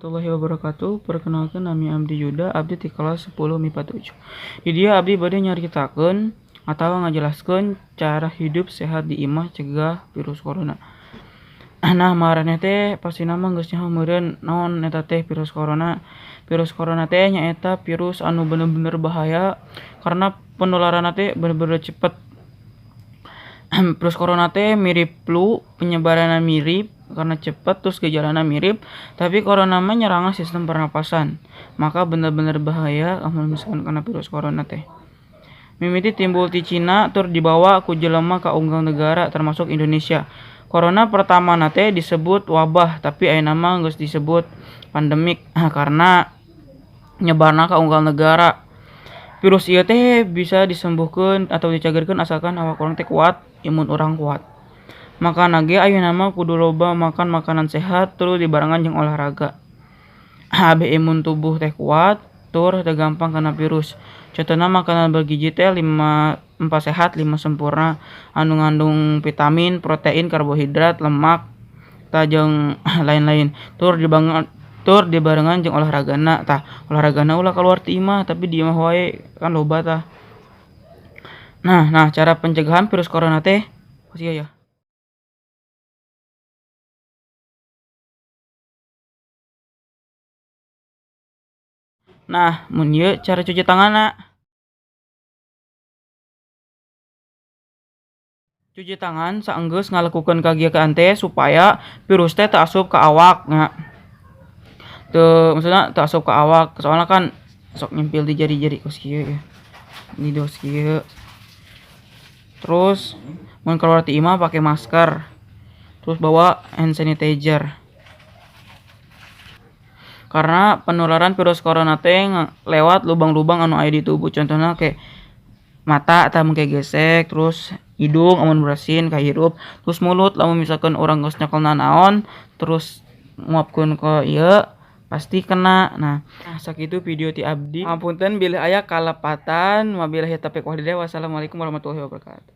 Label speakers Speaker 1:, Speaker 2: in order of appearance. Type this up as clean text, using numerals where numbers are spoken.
Speaker 1: Warahmatullahi wabarakatuh. Perkenalkan nami Abdi Yuda, abdi di kelas 10 MIPA 7. Di dia abdi bade nyaritakeun atawa ngajelaskeun cara hidup sehat di imah cegah virus corona. Nah, maraneh teh pastina mah geus nyaho meureun naon eta teh virus corona. Virus corona teh nyaeta virus anu bener-bener bahaya karena penularanna teh bener-bener cepet. Virus corona teh mirip flu, penyebaranna mirip karena cepet terus gejalana mirip, tapi corona mah nyerang sistem pernapasan. Maka bener-bener bahaya amun misalkan kena virus corona teh. Mimiti timbul ti Cina tur dibawa ku jelema ka unggal negara termasuk Indonesia. Corona pertama teh disebut wabah, tapi ayeuna mah geus disebut pandemik karena nyebarna ka unggal negara. Virus ieu teh bisa disembuhkeun atau dicagerkeun asalkan awak urang teh kuat, imun urang kuat. Makana ge ayeuna mah kudu loba makan makanan sehat terus dibarengan jeung olahraga. Abe imun tubuh teh kuat, tur teu gampang kena virus. Contohna makanan bergizi teh 4 sehat 5 sempurna anu ngandung vitamin, protein, karbohidrat, lemak, jeung lain-lain. Tur dibarengan jeung olahragana. Tah, olahragana ulah kaluar ti imah tapi di imah wae kan loba tah. Nah, cara pencegahan virus corona teh sia ya. Nah, mun ieu cara cuci tanganna. Cuci tangan saenggeus ngalakukeun kagiatan teh supaya virus teh teu asup ka awak nya. Maksudna teu asup ka awak, soalna kan sok nyempil di jari-jari kos kieu ya. Di dos kieu. Terus mun keluar ti imah pake masker. Terus bawa hand sanitizer. Karena penularan virus corona teh lewat lubang-lubang anu aya di tubuh. Contohna kayak mata tah mun gesek, terus hidung amun bersin kahirup, terus mulut lamun misalkan urang geus nyekelna naon terus nguapkeun ke ieu pasti kena. Nah, sakitu video ti abdi. Ngapunten bilih aya kalepatan. Wabillahi taufiq walhidayah. Wassalamualaikum warahmatullahi wabarakatuh.